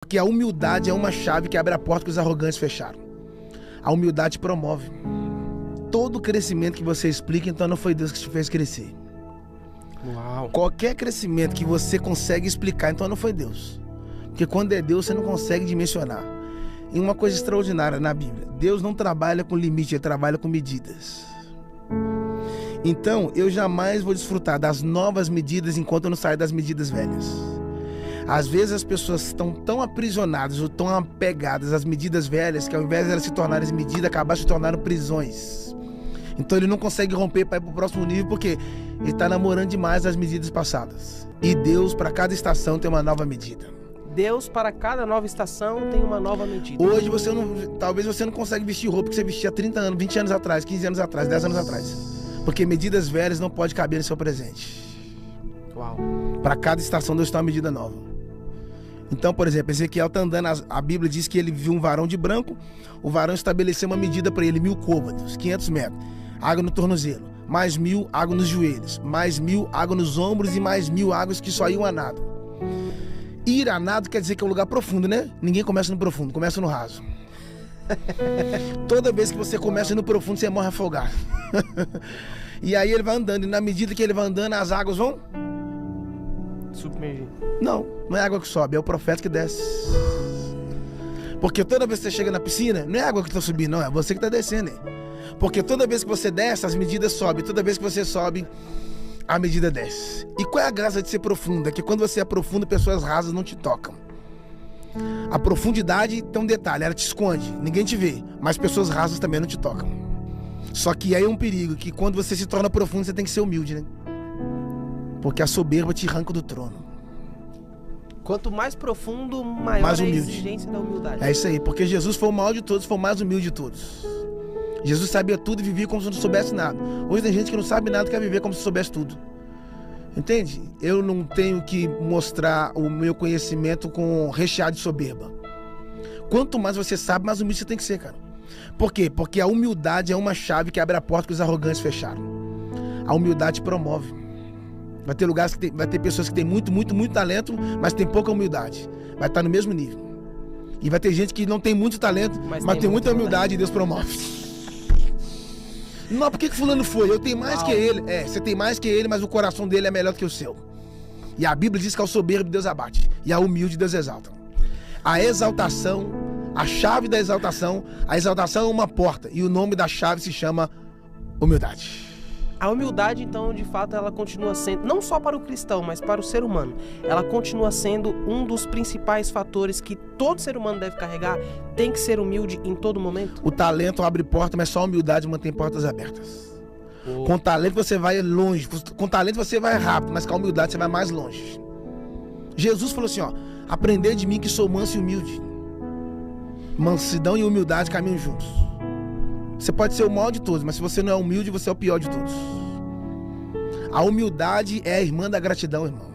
Porque a humildade é uma chave que abre a porta que os arrogantes fecharam. A humildade promove. Todo crescimento que você explica, então não foi Deus que te fez crescer. Uau. Qualquer crescimento que você consegue explicar, então não foi Deus. Porque quando é Deus, você não consegue dimensionar. E uma coisa extraordinária na Bíblia: Deus não trabalha com limite, Ele trabalha com medidas. Então, eu jamais vou desfrutar das novas medidas enquanto eu não sair das medidas velhas. Às vezes as pessoas estão tão aprisionadas ou tão apegadas às medidas velhas que ao invés de elas se tornarem medidas, acabaram se tornando prisões. Então ele não consegue romper para ir para o próximo nível porque ele está namorando demais as medidas passadas. E Deus, para cada estação, tem uma nova medida. Deus, para cada nova estação, tem uma nova medida. Hoje talvez você não consegue vestir roupa que você vestia há 30 anos, 20 anos atrás, 15 anos atrás, 10 anos atrás. Porque medidas velhas não podem caber no seu presente. Uau. Para cada estação, Deus tem uma medida nova. Então, por exemplo, Ezequiel está andando, a Bíblia diz que ele viu um varão de branco, o varão estabeleceu uma medida para ele, 1000 côvados, 500 metros, água no tornozelo, mais 1000 água nos joelhos, mais 1000 água nos ombros e mais 1000 águas que só iam a nado. Ir a nado quer dizer que é um lugar profundo, né? Ninguém começa no profundo, começa no raso. Toda vez que você começa no profundo, você morre afogado. E aí ele vai andando, e na medida que ele vai andando, as águas vão submergir. Não é água que sobe, é o profeta que desce. Porque toda vez que você chega na piscina, não é água que está subindo, não, é você que está descendo. Porque toda vez que você desce, as medidas sobem. Toda vez que você sobe, a medida desce. E qual é a graça de ser profunda? É que quando você é profundo, pessoas rasas não te tocam. A profundidade tem um detalhe, ela te esconde, ninguém te vê, mas pessoas rasas também não te tocam. Só que aí é um perigo, que quando você se torna profundo, você tem que ser humilde, né? Porque a soberba te arranca do trono. Quanto mais profundo, maior mais é a humilde. exigência da humildade. É isso aí, porque Jesus foi o maior de todos, foi o mais humilde de todos. Jesus sabia tudo e vivia como se não soubesse nada. Hoje tem gente que não sabe nada e quer viver como se soubesse tudo. Entende? Eu não tenho que mostrar o meu conhecimento com recheado de soberba. Quanto mais você sabe, mais humilde você tem que ser, cara. Por quê? Porque a humildade é uma chave que abre a porta que os arrogantes fecharam. A humildade promove. Vai ter lugares que vai ter pessoas que têm muito talento, mas tem pouca humildade. Vai estar no mesmo nível. E vai ter gente que não tem muito talento, mas tem muita humildade e Deus promove. Não, por que fulano foi? Eu tenho mais que ele. Você tem mais que ele, mas o coração dele é melhor do que o seu. E a Bíblia diz que ao soberbo Deus abate, e ao humilde Deus exalta. A exaltação, a chave da exaltação, a exaltação é uma porta, e o nome da chave se chama humildade. A humildade, então, de fato, ela continua sendo, não só para o cristão, mas para o ser humano, ela continua sendo um dos principais fatores que todo ser humano deve carregar. Tem que ser humilde em todo momento. O talento abre porta, mas só a humildade mantém portas abertas. Com talento você vai longe, com talento você vai rápido, mas com a humildade você vai mais longe. Jesus falou assim, ó: aprendei de mim que sou manso e humilde. Mansidão e humildade caminham juntos. Você pode ser o maior de todos, mas se você não é humilde, você é o pior de todos. A humildade é a irmã da gratidão, irmão.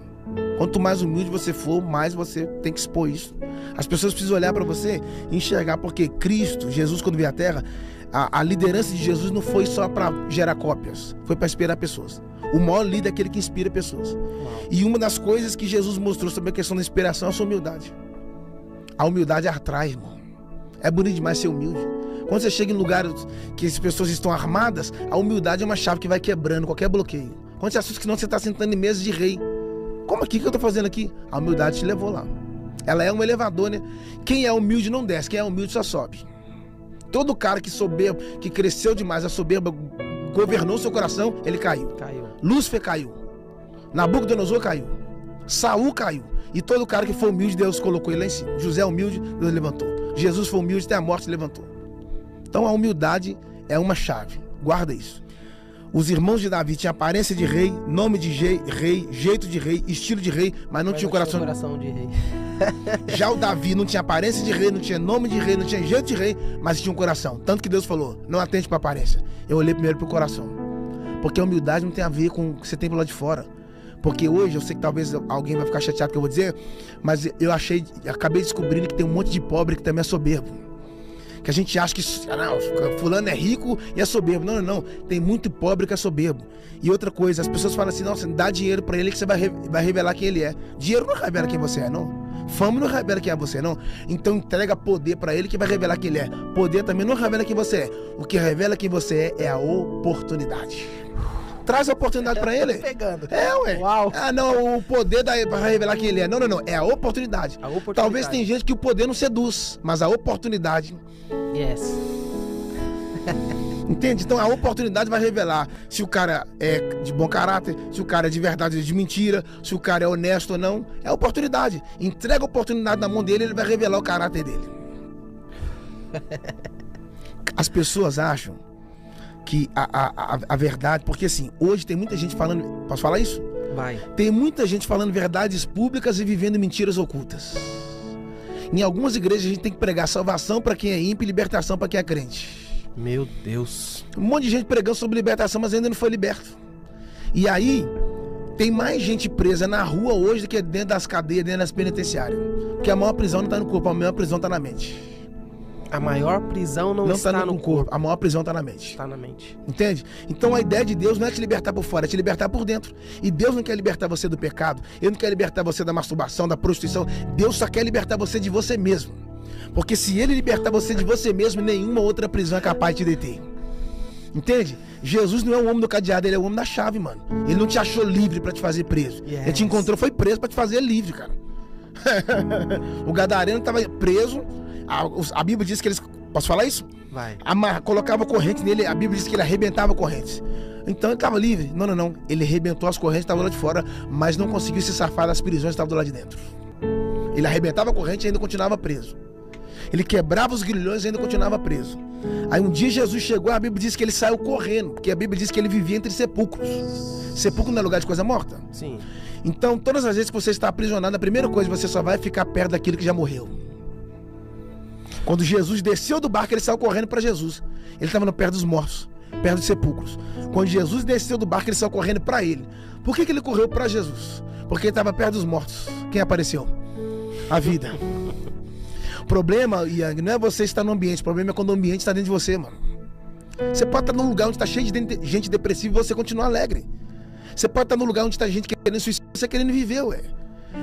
Quanto mais humilde você for, mais você tem que expor isso. As pessoas precisam olhar para você e enxergar, porque Cristo, Jesus, quando veio à Terra, a liderança de Jesus não foi só para gerar cópias, foi para inspirar pessoas. O maior líder é aquele que inspira pessoas. Uau. E uma das coisas que Jesus mostrou sobre a questão da inspiração é a sua humildade. A humildade atrai, irmão. É bonito demais ser humilde. Quando você chega em lugares que as pessoas estão armadas, a humildade é uma chave que vai quebrando qualquer bloqueio. Quando você assusta que não, você está sentando em mesa de rei. Como aqui que eu estou fazendo aqui? A humildade te levou lá. Ela é um elevador, né? Quem é humilde não desce, quem é humilde só sobe. Todo cara que soberbo, que cresceu demais, a soberba governou seu coração, ele caiu. Lúcifer caiu. Nabucodonosor caiu. Saul caiu. E todo cara que foi humilde, Deus colocou ele lá em cima. José humilde, Deus levantou. Jesus foi humilde, até a morte se levantou. Então a humildade é uma chave. Guarda isso. Os irmãos de Davi tinham aparência de rei, nome de rei, jeito de rei, estilo de rei, mas não tinha o coração de rei. Já o Davi não tinha aparência de rei, não tinha nome de rei, não tinha jeito de rei, mas tinha um coração. Tanto que Deus falou: não atente para a aparência. Eu olhei primeiro para o coração. Porque a humildade não tem a ver com o que você tem pro lado de fora. Porque hoje, eu sei que talvez alguém vai ficar chateado que eu vou dizer, mas eu acabei descobrindo que tem um monte de pobre que também é soberbo. Que a gente acha que fulano é rico e é soberbo. Não. Tem muito pobre que é soberbo. E outra coisa, as pessoas falam assim: nossa, dá dinheiro pra ele que você vai revelar quem ele é. Dinheiro não revela quem você é, não. Fama não revela quem é você, não. Então entrega poder pra ele que vai revelar quem ele é. Poder também não revela quem você é. O que revela quem você é a oportunidade. Traz a oportunidade pra ele. Pegando. Ué. Uau. Ah, não, o poder pra revelar quem ele é. Não. É a oportunidade. A oportunidade. Talvez tem gente que o poder não seduz, mas a oportunidade... Yes. Entende? Então a oportunidade vai revelar se o cara é de bom caráter, se o cara é de verdade ou de mentira, se o cara é honesto ou não. É a oportunidade. Entrega a oportunidade na mão dele, ele vai revelar o caráter dele. As pessoas acham que a verdade... Porque assim, hoje tem muita gente falando... Posso falar isso? Vai. Tem muita gente falando verdades públicas e vivendo mentiras ocultas. Em algumas igrejas a gente tem que pregar salvação para quem é ímpio e libertação para quem é crente. Meu Deus. Um monte de gente pregando sobre libertação, mas ainda não foi liberto. E aí, tem mais gente presa na rua hoje do que dentro das cadeias, dentro das penitenciárias. Porque a maior prisão não está no corpo, a maior prisão está na mente. A maior prisão não está no corpo. A maior prisão está na mente. Está na mente. Entende? Então a ideia de Deus não é te libertar por fora, é te libertar por dentro. E Deus não quer libertar você do pecado, Ele não quer libertar você da masturbação, da prostituição. Deus só quer libertar você de você mesmo. Porque se Ele libertar você de você mesmo, nenhuma outra prisão é capaz de te deter. Entende? Jesus não é o homem do cadeado, Ele é o homem da chave, mano. Ele não te achou livre pra te fazer preso. Yes. Ele te encontrou, foi preso pra te fazer livre, cara. O gadareno tava preso. A Bíblia diz que eles... Posso falar isso? Vai. Colocava corrente nele, a Bíblia diz que ele arrebentava correntes. Então ele estava livre. Não. Ele arrebentou as correntes, estava lá de fora, mas não conseguiu se safar das prisões que estavam do lado de dentro. Ele arrebentava a corrente e ainda continuava preso. Ele quebrava os grilhões e ainda continuava preso. Aí um dia Jesus chegou, a Bíblia diz que ele saiu correndo, porque a Bíblia diz que ele vivia entre sepulcros. Sepulcro não é lugar de coisa morta? Sim. Então todas as vezes que você está aprisionado, a primeira coisa, você só vai ficar perto daquilo que já morreu. Quando Jesus desceu do barco, ele saiu correndo para Jesus. Ele estava perto dos mortos, perto dos sepulcros. Quando Jesus desceu do barco, ele saiu correndo para ele. Por que ele correu para Jesus? Porque ele estava perto dos mortos. Quem apareceu? A vida. O problema, Yang, não é você estar no ambiente. O problema é quando o ambiente está dentro de você, mano. Você pode estar num lugar onde está cheio de gente depressiva e você continuar alegre. Você pode estar num lugar onde está gente querendo suicídio e você querendo viver, ué.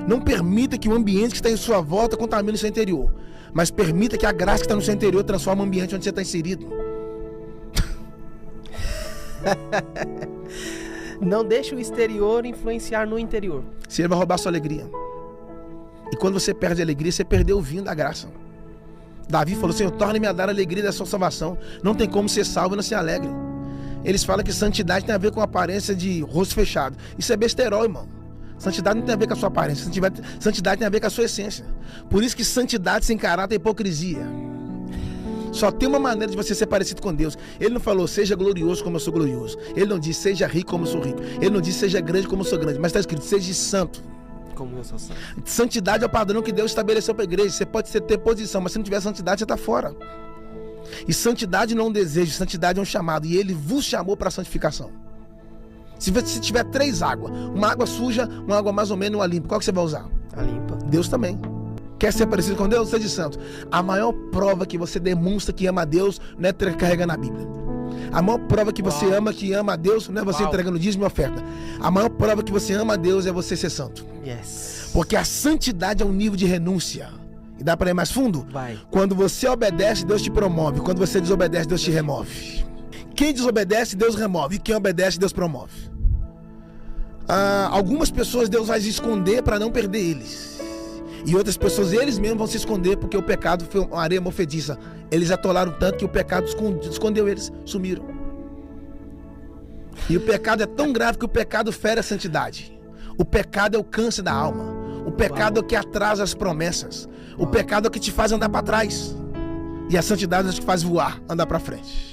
Não permita que o ambiente que está em sua volta contamine o seu interior. Mas permita que a graça que está no seu interior transforme o ambiente onde você está inserido. Não deixe o exterior influenciar no interior. Se ele vai roubar a sua alegria. E quando você perde a alegria, você perdeu o vinho da graça. Davi falou: Senhor, torne-me a dar a alegria da sua salvação. Não tem como ser salvo e não ser alegre. Eles falam que santidade tem a ver com a aparência de rosto fechado. Isso é besterol, irmão. Santidade não tem a ver com a sua aparência. Santidade tem a ver com a sua essência. Por isso que santidade sem caráter é hipocrisia. Só tem uma maneira de você ser parecido com Deus. Ele não falou, seja glorioso como eu sou glorioso. Ele não disse, seja rico como eu sou rico. Ele não disse, seja grande como eu sou grande. Mas está escrito, seja santo. Como eu sou santo. Santidade é o padrão que Deus estabeleceu para a igreja. Você pode ter posição, mas se não tiver santidade, você está fora. E santidade não é um desejo, santidade é um chamado. E Ele vos chamou para a santificação. Se tiver 3 águas, uma água suja, uma água mais ou menos, uma limpa, qual que você vai usar? A limpa. Deus também. Quer ser parecido com Deus? Seja santo. A maior prova que você demonstra que ama a Deus não é carregando a Bíblia. A maior prova que você ama a Deus não é você entregando dízimo e oferta. A maior prova que você ama a Deus é você ser santo. Yes. Porque a santidade é um nível de renúncia. E dá para ir mais fundo? Vai. Quando você obedece, Deus te promove. Quando você desobedece, Deus te remove. Quem desobedece, Deus remove. E quem obedece, Deus promove. Algumas pessoas Deus vai esconder para não perder eles. E outras pessoas, eles mesmos vão se esconder porque o pecado foi uma areia movediça. Eles atolaram tanto que o pecado escondeu eles, sumiram. E o pecado é tão grave que o pecado fere a santidade. O pecado é o câncer da alma. O pecado é o que atrasa as promessas. O pecado é o que te faz andar para trás. E a santidade é o que te faz voar, andar para frente.